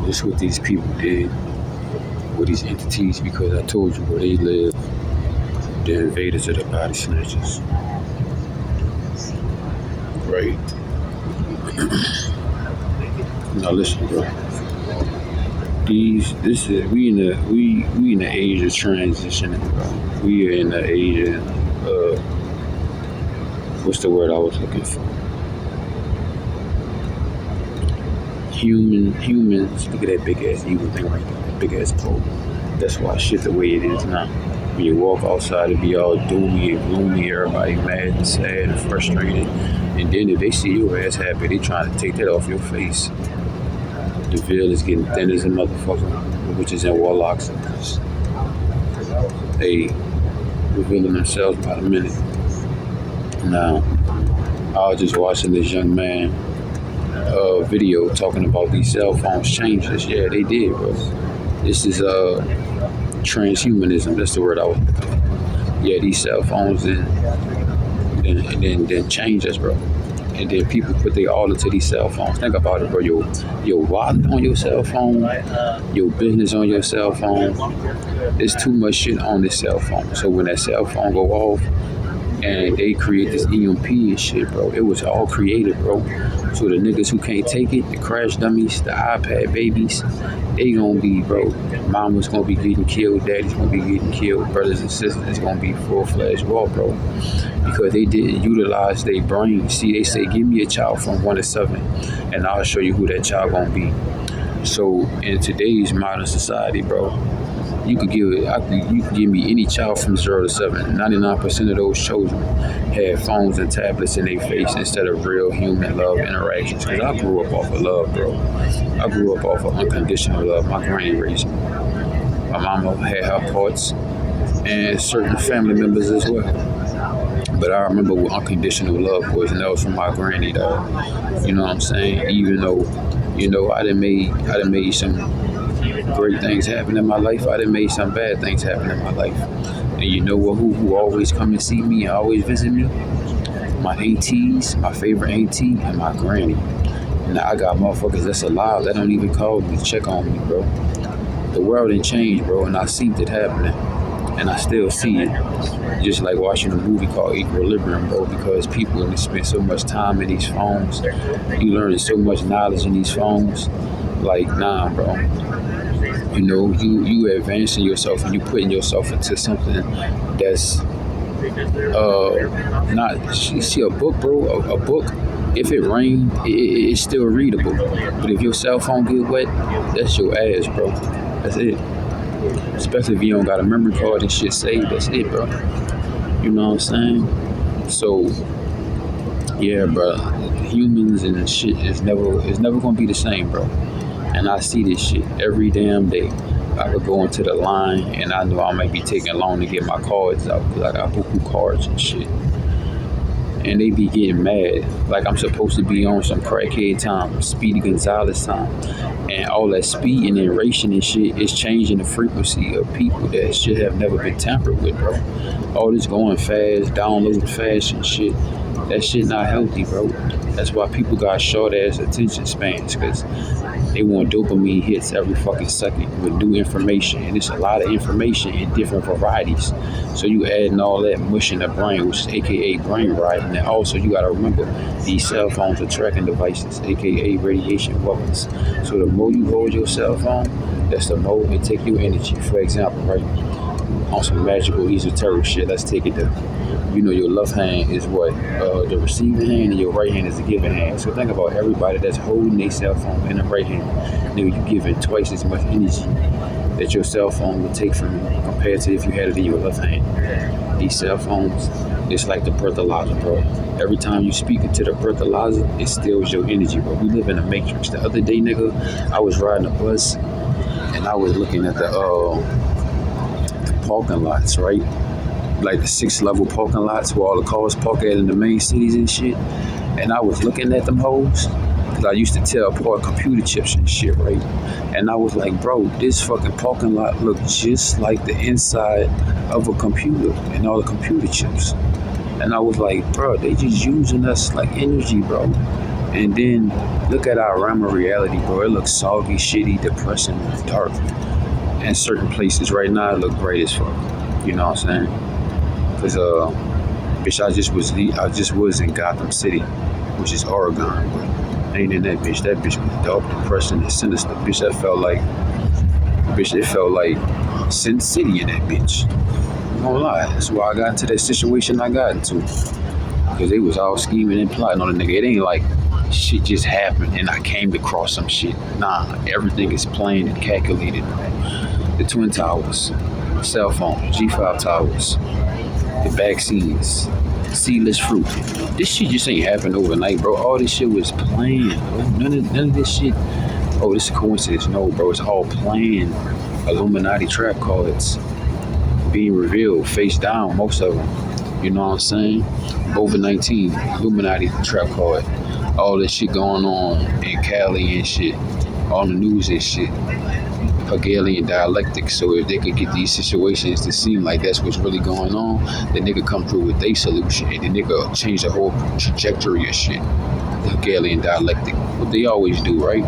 This is what these people did with these entities, because I told you where they live. The invaders are the body snatchers. Right. Now listen, bro. We in the age of transitioning, bro. We are in the age of what's the word I was looking for? Humans. Look at that big ass evil thing right there, that big ass pole. That's why shit the way it is now. When you walk outside, it be all doomy and gloomy, everybody mad and sad and frustrated. And then if they see your ass happy, they trying to take that off your face. The veil is getting thin as a motherfucker, which is in warlocks. They revealing themselves by the minute. Now, I was just watching this young man video talking about these cell phones changes. Yeah, they did, bro. This is transhumanism. That's the word I was looking for. Yeah, these cell phones then change us, bro. And then people put their all into these cell phones. Think about it, bro. Your wallet on your cell phone, your business on your cell phone. There's too much shit on this cell phone. So when that cell phone go off and they create this EMP and shit, bro, it was all created, bro. So the niggas who can't take it, the crash dummies, the iPad babies, they gonna be, bro. Mama's gonna be getting killed, daddy's gonna be getting killed, brothers and sisters, it's gonna be full-fledged war, bro. Because they didn't utilize their brain. See, they say, give me a child from 1 to 7, and I'll show you who that child gonna be. So in today's modern society, bro, you could give me any child from 0 to 7. 99% of those children had phones and tablets in their face instead of real human love interactions. Because I grew up off of love, bro. I grew up off of unconditional love. My granny raised me. My mama had her parts and certain family members as well. But I remember what unconditional love was, and that was from my granny, though. You know what I'm saying? Even though, you know, I done made some great things happen in my life. I done made some bad things happen in my life. And you know what? Who always come and see me and always visit me? My aunties, my favorite auntie, and my granny. And I got motherfuckers that's alive that don't even call me to check on me, bro. The world didn't change, bro, and I seen it happening. And I still see it. Just like watching a movie called Equilibrium, bro, because people spend so much time in these phones. You learning so much knowledge in these phones. Like, nah, bro. You know, you advancing yourself and you putting yourself into something that's not. You see a book, bro. A book. If it rained, it's still readable. But if your cell phone get wet, that's your ass, bro. That's it. Especially if you don't got a memory card and shit saved, that's it, bro. You know what I'm saying? So, yeah, bro. Humans and shit is never gonna be the same, bro. And I see this shit every damn day. I could go into the line and I know I might be taking long to get my cards out because I got buku cards and shit. And they be getting mad like I'm supposed to be on some crackhead time, Speedy Gonzalez time. And all that speeding and racing and shit is changing the frequency of people that should have never been tampered with, bro. All this going fast, downloading fast and shit, that shit not healthy, bro. That's why people got short ass attention spans, because they want dopamine hits every fucking second with new information. And it's a lot of information in different varieties. So you adding all that mush in the brain, which is AKA brain rot. And then also you gotta remember, these cell phones are tracking devices, AKA radiation weapons. So the more you hold your cell phone, that's the more it take your energy. For example, right, on some magical esoteric shit, let's take it there. You know, your left hand is what? The receiving hand, and your right hand is the giving hand. So think about everybody that's holding their cell phone in the right hand. Nigga, you giving twice as much energy that your cell phone would take from you compared to if you had it in your left hand. These cell phones, it's like the breathalyzer, bro. Every time you speak into the breathalyzer, it steals your energy, bro. We live in a matrix. The other day, nigga, I was riding a bus and I was looking at the parking lots, right? Like the 6-level parking lots where all the cars park at in the main cities and shit. And I was looking at them hoes, because I used to tear apart computer chips and shit, right? And I was like, bro, this fucking parking lot looks just like the inside of a computer and all the computer chips. And I was like, bro, they just using us like energy, bro. And then look at our realm of reality, bro. It looks soggy, shitty, depressing, dark. And certain places right now it look great as fuck. You know what I'm saying? Cause bitch, I just was in Gotham City, which is Oregon. But I ain't in that bitch. That bitch was dark, depressing, and sinister. Bitch, it felt like Sin City in that bitch. I'm gonna lie. That's why I got into that situation I got into. Because they was all scheming and plotting on the nigga. It ain't like shit just happened and I came across some shit. Nah, everything is planned and calculated. The Twin Towers, cell phones, G5 towers, the vaccines, seedless fruit. This shit just ain't happened overnight, bro. All this shit was planned, bro. None of this shit. Oh, this is a coincidence. No, bro. It's all planned. Illuminati trap cards being revealed face down, most of them. You know what I'm saying? COVID-19, Illuminati trap card. All this shit going on in Cali and shit. All the news and shit. Hegelian dialectic. So if they could get these situations to seem like that's what's really going on, then they could come through with their solution and then they could change the whole trajectory of shit. The Hegelian dialectic. What they always do, right?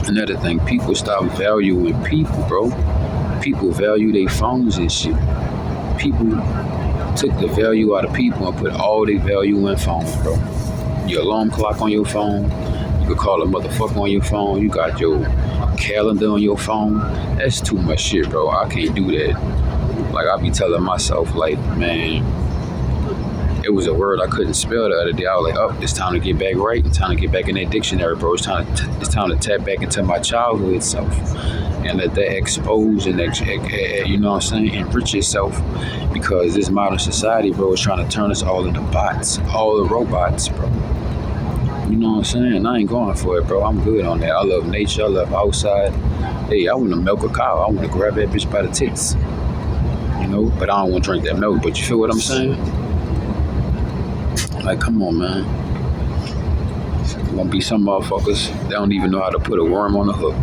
Another thing, people stop valuing people, bro. People value their phones and shit. People took the value out of people and put all their value in phones, bro. Your alarm clock on your phone. You could call a motherfucker on your phone. You got your calendar on your phone. That's too much shit, bro. I can't do that. Like, I be telling myself, like, man, it was a word I couldn't spell the other day. I was like, oh, it's time to get back right. It's time to get back in that dictionary, bro. It's time to tap back into my childhood self and let that expose and, you know what I'm saying, enrich yourself. Because this modern society, bro, is trying to turn us all into bots, all the robots, bro. You know what I'm saying? I ain't going for it, bro. I'm good on that. I love nature. I love outside. Hey, I want to milk a cow. I want to grab that bitch by the tits. You know? But I don't want to drink that milk. But you feel what I'm saying? Like, come on, man. There's gonna be some motherfuckers that don't even know how to put a worm on a hook.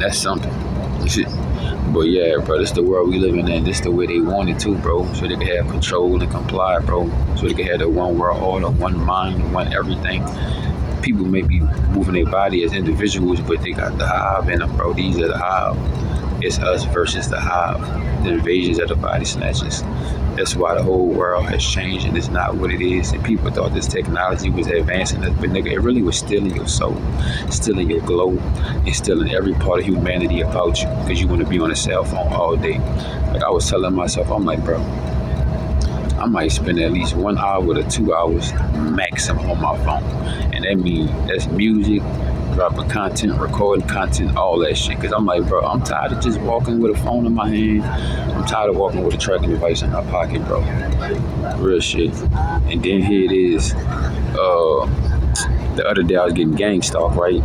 That's something. Shit. But yeah, bro, this the world we living in. This the way they want it too, bro. So they can have control and comply, bro. So they can have the one world order, one mind, one everything. People may be moving their body as individuals, but they got the hive in them, bro. These are the hive. It's us versus the hive. The invasions of the body snatchers. That's why the whole world has changed and it's not what it is. And people thought this technology was advancing us, but nigga, it really was stealing your soul, stealing your glow, and stealing every part of humanity about you because you want to be on a cell phone all day. Like I was telling myself, I'm like, bro, I might spend at least 1 hour to 2 hours maximum on my phone. And that means that's music, dropping content, recording content, all that shit. Because I'm like, bro, I'm tired of just walking with a phone in my hand. I'm tired of walking with a tracking device in my pocket, bro. Real shit. And then here it is. The other day I was getting gang stalked, right?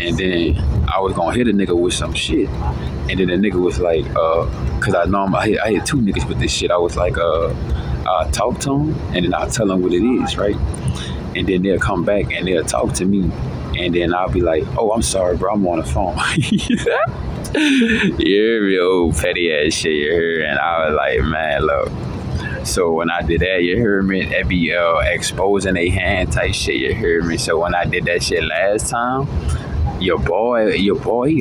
And then I was going to hit a nigga with some shit. And then the nigga was like, because I know I hit two niggas with this shit. I was like, I'll talk to him and then I'll tell him what it is, right? And then they'll come back and they'll talk to me. And then I'll be like, oh, I'm sorry, bro, I'm on the phone. You hear me, old petty ass shit, you hear? And I was like, man, look. So when I did that, you heard me, that be exposing a hand type shit, you heard me? So when I did that shit last time, your boy, he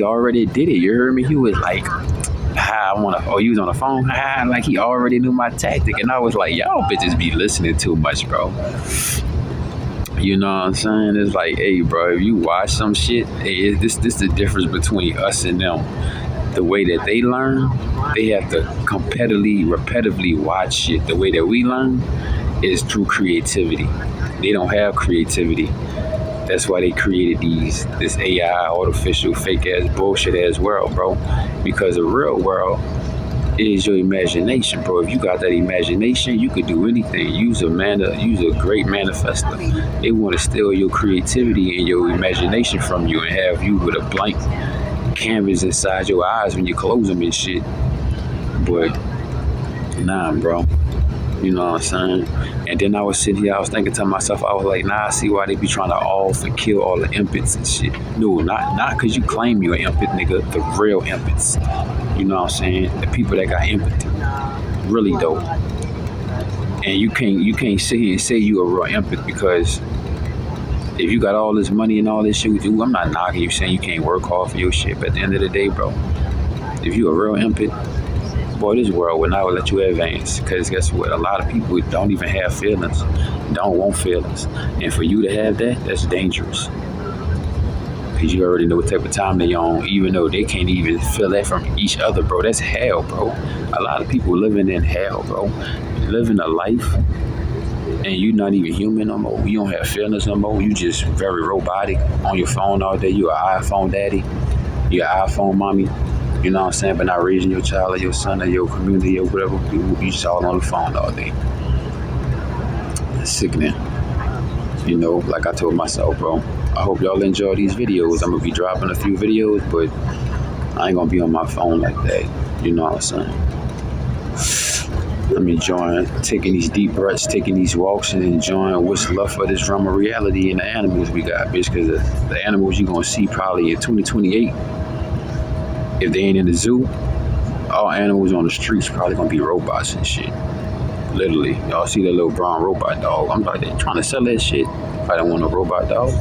already did it, you heard me? He was like, you was on the phone? Like he already knew my tactic. And I was like, y'all bitches be listening too much, bro. You know what I'm saying? It's like, hey, bro, if you watch some shit, hey, this the difference between us and them. The way that they learn, they have to repetitively watch shit. The way that we learn is through creativity. They don't have creativity. That's why they created this AI, artificial, fake-ass, bullshit-ass world, bro. Because the real world is your imagination, bro. If you got that imagination, you could do anything. Use a great manifester. They want to steal your creativity and your imagination from you and have you with a blank canvas inside your eyes when you close them and shit. But nah, bro. You know what I'm saying? And then I was sitting here, I was thinking to myself, I was like, nah, I see why they be trying to off and kill all the impots and shit. No, not because you claim you're an impot, nigga. The real impots. You know what I'm saying? The people that got empathy. Really though. And you can't sit here and say you a real impot because If you got all this money and all this shit, dude, I'm not knocking you saying you can't work hard for your shit. But at the end of the day, bro, if you a real empath, boy, this world will not let you advance. Because guess what? A lot of people don't even have feelings, don't want feelings. And for you to have that, that's dangerous. Because you already know what type of time they on, even though they can't even feel that from each other, bro. That's hell, bro. A lot of people living in hell, bro. Living a life and you not even human no more. You don't have feelings no more. You just very robotic on your phone all day. You an iPhone daddy. You an iPhone mommy. You know what I'm saying? But not raising your child or your son or your community or whatever. You just all on the phone all day. It's sickening. You know, like I told myself, bro, I hope y'all enjoy these videos. I'm going to be dropping a few videos, but I ain't going to be on my phone like that. You know what I'm saying? I'm enjoying taking these deep breaths, taking these walks, and enjoying what's left of this realm of reality and the animals we got, bitch. Because the animals you're going to see probably in 2028, if they ain't in the zoo, all animals on the streets probably going to be robots and shit. Literally. Y'all see that little brown robot dog. I'm like, they trying to sell that shit. I don't want a robot dog.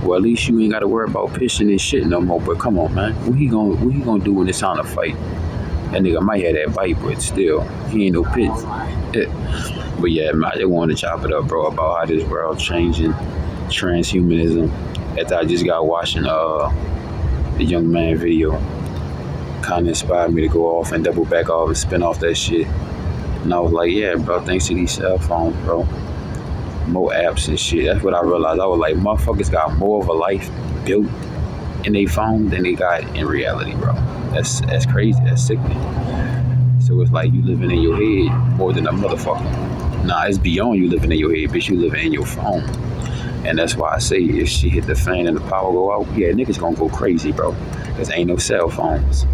Well, at least you ain't got to worry about pissing and shit no more. But come on, man. What he gonna do when it's time to fight? That nigga might have that bite, but still, he ain't no pit. Yeah. But yeah, man, I just wanted to chop it up, bro, about how this world changing, transhumanism. After I just got watching the young man video, kind of inspired me to go off and double back off and spin off that shit. And I was like, yeah, bro, thanks to these cell phones, bro. More apps and shit. That's what I realized. I was like, motherfuckers got more of a life built in their phone than they got in reality, bro. That's crazy. That's sickening. So it's like you living in your head more than a motherfucker. Nah, it's beyond you living in your head, bitch. You living in your phone. And that's why I say if she hit the fan and the power go out, yeah, niggas gonna go crazy, bro. Because ain't no cell phones.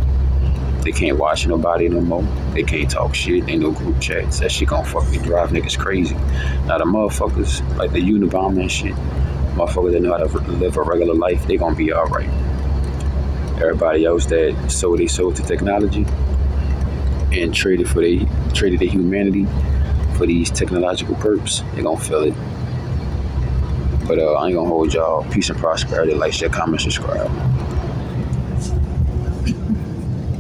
They can't watch nobody no more. They can't talk shit. Ain't no group chats. That shit gonna fucking drive niggas crazy. Now the motherfuckers, like the Unabomber and shit, motherfuckers that know how to live a regular life, they gonna be alright. Everybody else that sold their soul to technology and traded their humanity for these technological perks, they gonna feel it. But I ain't gonna hold y'all. Peace and prosperity. Like, share, comment, subscribe.